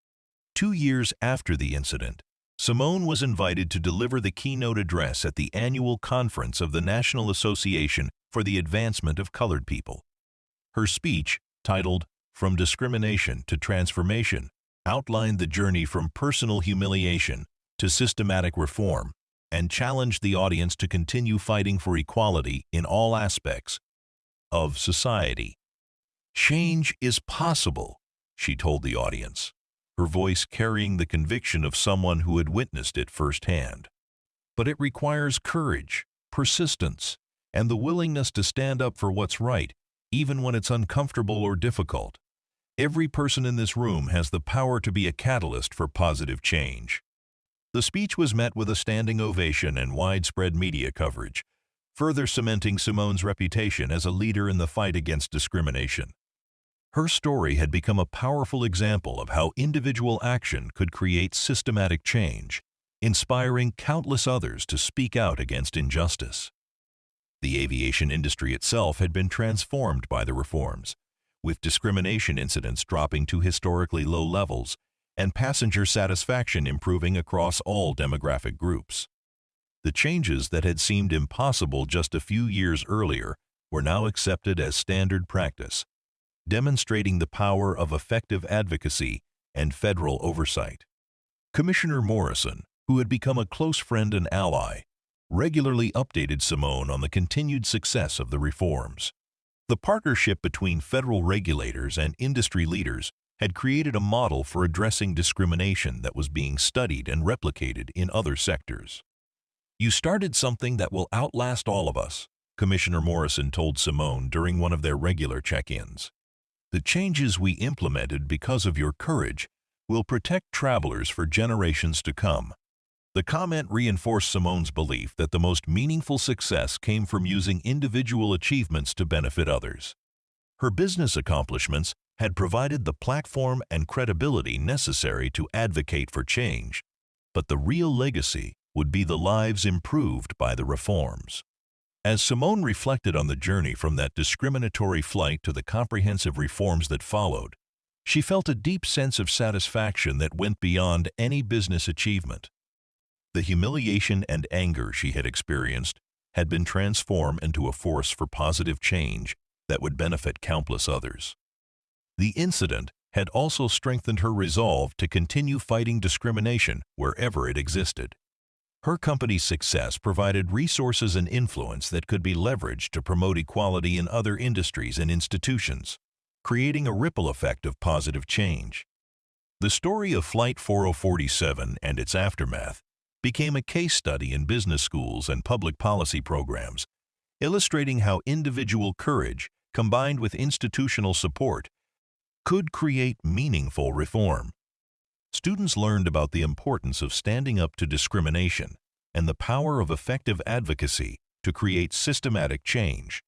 2 years after the incident, Simone was invited to deliver the keynote address at the annual conference of the National Association for the Advancement of Colored People. Her speech, titled "From Discrimination to Transformation," outlined the journey from personal humiliation to systematic reform and challenged the audience to continue fighting for equality in all aspects of society. "Change is possible," she told the audience, her voice carrying the conviction of someone who had witnessed it firsthand. but it requires courage, persistence, and the willingness to stand up for what's right, even when it's uncomfortable or difficult. Every person in this room has the power to be a catalyst for positive change. The speech was met with a standing ovation and widespread media coverage, further cementing Simone's reputation as a leader in the fight against discrimination. Her story had become a powerful example of how individual action could create systematic change, inspiring countless others to speak out against injustice. The aviation industry itself had been transformed by the reforms, with discrimination incidents dropping to historically low levels and passenger satisfaction improving across all demographic groups. The changes that had seemed impossible just a few years earlier were now accepted as standard practice, demonstrating the power of effective advocacy and federal oversight. Commissioner Morrison, who had become a close friend and ally, regularly updated Simone on the continued success of the reforms. The partnership between federal regulators and industry leaders had created a model for addressing discrimination that was being studied and replicated in other sectors. "You started something that will outlast all of us," Commissioner Morrison told Simone during one of their regular check-ins. "The changes we implemented because of your courage will protect travelers for generations to come." The comment reinforced Simone's belief that the most meaningful success came from using individual achievements to benefit others. Her business accomplishments had provided the platform and credibility necessary to advocate for change, but the real legacy would be the lives improved by the reforms. As Simone reflected on the journey from that discriminatory flight to the comprehensive reforms that followed, she felt a deep sense of satisfaction that went beyond any business achievement. The humiliation and anger she had experienced had been transformed into a force for positive change that would benefit countless others. The incident had also strengthened her resolve to continue fighting discrimination wherever it existed. Her company's success provided resources and influence that could be leveraged to promote equality in other industries and institutions, creating a ripple effect of positive change. The story of Flight 4047 and its aftermath became a case study in business schools and public policy programs, illustrating how individual courage, combined with institutional support, could create meaningful reform. Students learned about the importance of standing up to discrimination and the power of effective advocacy to create systematic change.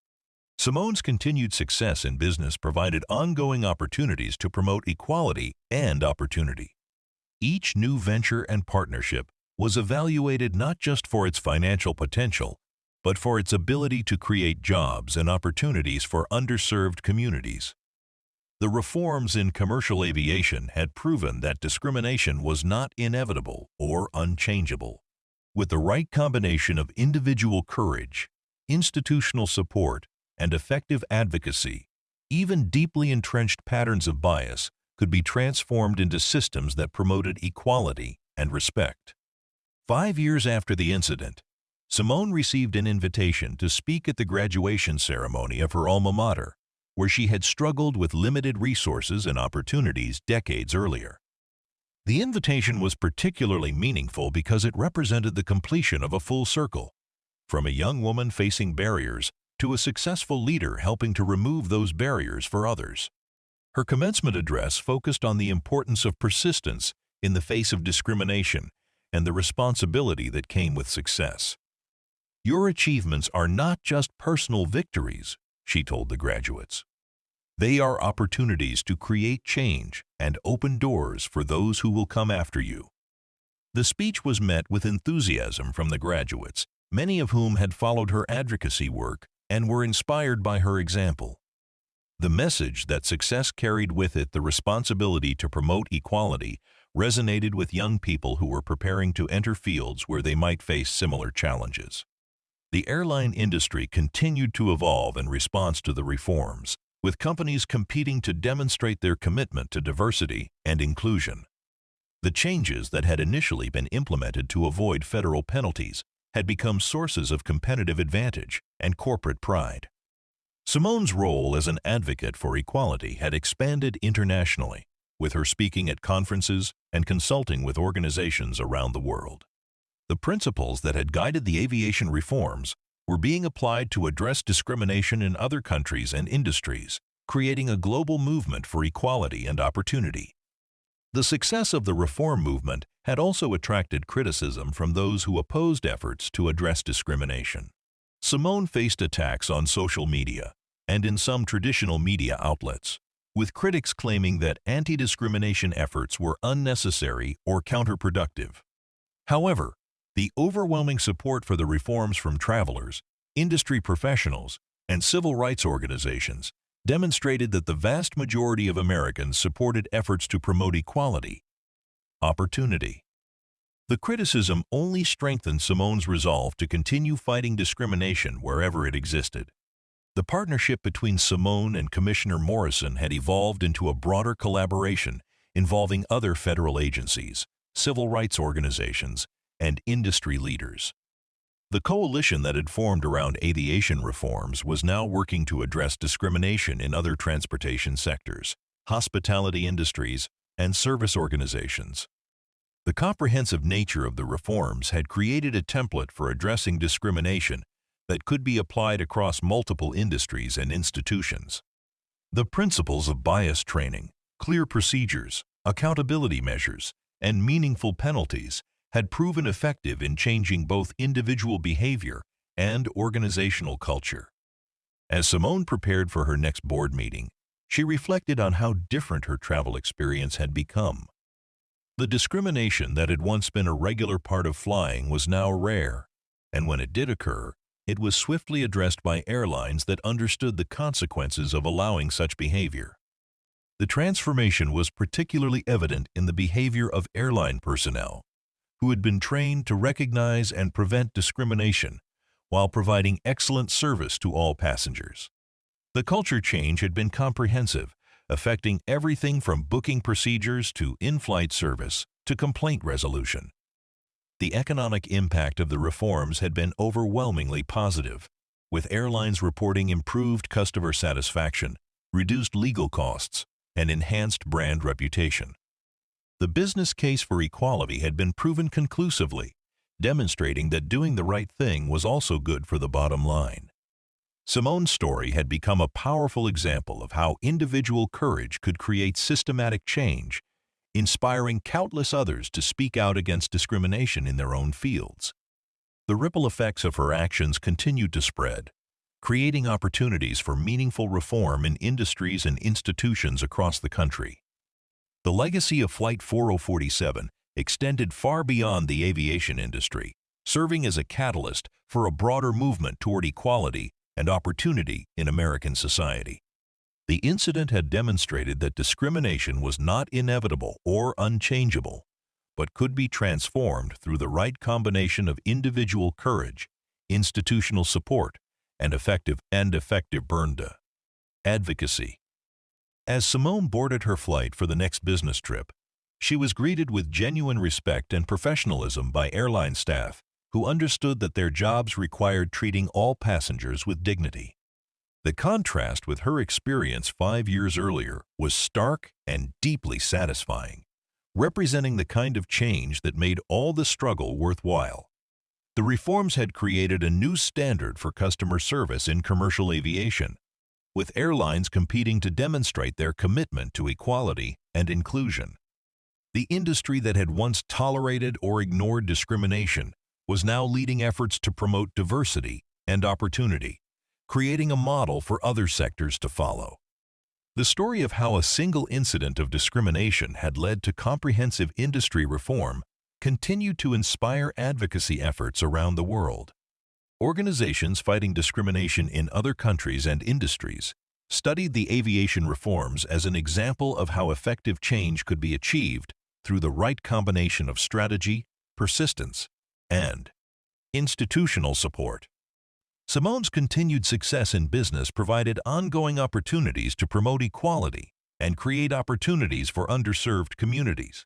Simone's continued success in business provided ongoing opportunities to promote equality and opportunity. Each new venture and partnership was evaluated not just for its financial potential, but for its ability to create jobs and opportunities for underserved communities. The reforms in commercial aviation had proven that discrimination was not inevitable or unchangeable. With the right combination of individual courage, institutional support, and effective advocacy, even deeply entrenched patterns of bias could be transformed into systems that promoted equality and respect. 5 years after the incident, Simone received an invitation to speak at the graduation ceremony of her alma mater, where she had struggled with limited resources and opportunities decades earlier. The invitation was particularly meaningful because it represented the completion of a full circle, from a young woman facing barriers to a successful leader helping to remove those barriers for others. Her commencement address focused on the importance of persistence in the face of discrimination and the responsibility that came with success. "Your achievements are not just personal victories," she told the graduates. "They are opportunities to create change and open doors for those who will come after you." The speech was met with enthusiasm from the graduates, many of whom had followed her advocacy work and were inspired by her example. The message that success carried with it the responsibility to promote equality resonated with young people who were preparing to enter fields where they might face similar challenges. The airline industry continued to evolve in response to the reforms, with companies competing to demonstrate their commitment to diversity and inclusion. The changes that had initially been implemented to avoid federal penalties had become sources of competitive advantage and corporate pride. Simone's role as an advocate for equality had expanded internationally, with her speaking at conferences and consulting with organizations around the world. The principles that had guided the aviation reforms were being applied to address discrimination in other countries and industries, creating a global movement for equality and opportunity. The success of the reform movement had also attracted criticism from those who opposed efforts to address discrimination. Simone faced attacks on social media and in some traditional media outlets, with critics claiming that anti-discrimination efforts were unnecessary or counterproductive. However, the overwhelming support for the reforms from travelers, industry professionals, and civil rights organizations demonstrated that the vast majority of Americans supported efforts to promote equality. Opportunity. The criticism only strengthened Simone's resolve to continue fighting discrimination wherever it existed. The partnership between Simone and Commissioner Morrison had evolved into a broader collaboration involving other federal agencies, civil rights organizations, and industry leaders. The coalition that had formed around aviation reforms was now working to address discrimination in other transportation sectors, hospitality industries, and service organizations. The comprehensive nature of the reforms had created a template for addressing discrimination that could be applied across multiple industries and institutions. The principles of bias training, clear procedures, accountability measures, and meaningful penalties had proven effective in changing both individual behavior and organizational culture. As Simone prepared for her next board meeting, she reflected on how different her travel experience had become. The discrimination that had once been a regular part of flying was now rare, and when it did occur, it was swiftly addressed by airlines that understood the consequences of allowing such behavior. The transformation was particularly evident in the behavior of airline personnel, who had been trained to recognize and prevent discrimination while providing excellent service to all passengers. The culture change had been comprehensive, affecting everything from booking procedures to in-flight service to complaint resolution. The economic impact of the reforms had been overwhelmingly positive, with airlines reporting improved customer satisfaction, reduced legal costs, and enhanced brand reputation. The business case for equality had been proven conclusively, demonstrating that doing the right thing was also good for the bottom line. Simone's story had become a powerful example of how individual courage could create systematic change, inspiring countless others to speak out against discrimination in their own fields. The ripple effects of her actions continued to spread, creating opportunities for meaningful reform in industries and institutions across the country. The legacy of Flight 4047 extended far beyond the aviation industry, serving as a catalyst for a broader movement toward equality and opportunity in American society. The incident had demonstrated that discrimination was not inevitable or unchangeable, but could be transformed through the right combination of individual courage, institutional support, and effective brand advocacy. As Simone boarded her flight for the next business trip, she was greeted with genuine respect and professionalism by airline staff who understood that their jobs required treating all passengers with dignity. The contrast with her experience 5 years earlier was stark and deeply satisfying, representing the kind of change that made all the struggle worthwhile. The reforms had created a new standard for customer service in commercial aviation, with airlines competing to demonstrate their commitment to equality and inclusion. The industry that had once tolerated or ignored discrimination was now leading efforts to promote diversity and opportunity, creating a model for other sectors to follow. The story of how a single incident of discrimination had led to comprehensive industry reform continued to inspire advocacy efforts around the world. Organizations fighting discrimination in other countries and industries studied the aviation reforms as an example of how effective change could be achieved through the right combination of strategy, persistence, and institutional support. Simone's continued success in business provided ongoing opportunities to promote equality and create opportunities for underserved communities.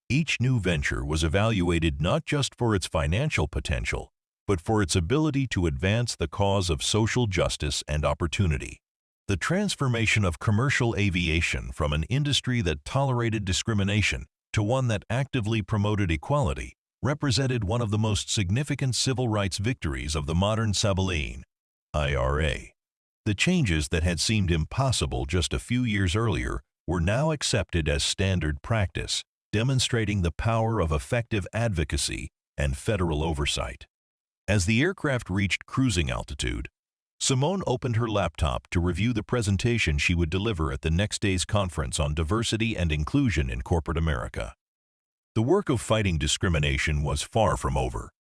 Each new venture was evaluated not just for its financial potential, but for its ability to advance the cause of social justice and opportunity. The transformation of commercial aviation from an industry that tolerated discrimination to one that actively promoted equality represented one of the most significant civil rights victories of the modern Sabbaline IRA. The changes that had seemed impossible just a few years earlier were now accepted as standard practice, demonstrating the power of effective advocacy and federal oversight. As the aircraft reached cruising altitude, Simone opened her laptop to review the presentation she would deliver at the next day's conference on diversity and inclusion in corporate America. The work of fighting discrimination was far from over,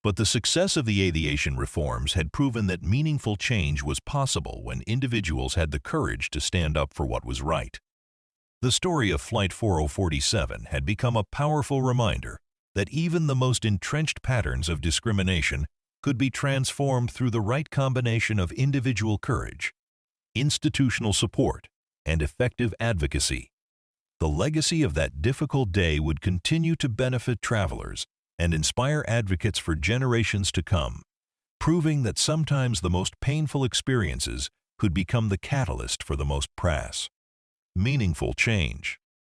but the success of the aviation reforms had proven that meaningful change was possible when individuals had the courage to stand up for what was right. The story of Flight 4047 had become a powerful reminder that even the most entrenched patterns of discrimination could be transformed through the right combination of individual courage, institutional support, and effective advocacy. The legacy of that difficult day would continue to benefit travelers and inspire advocates for generations to come, proving that sometimes the most painful experiences could become the catalyst for the most meaningful change.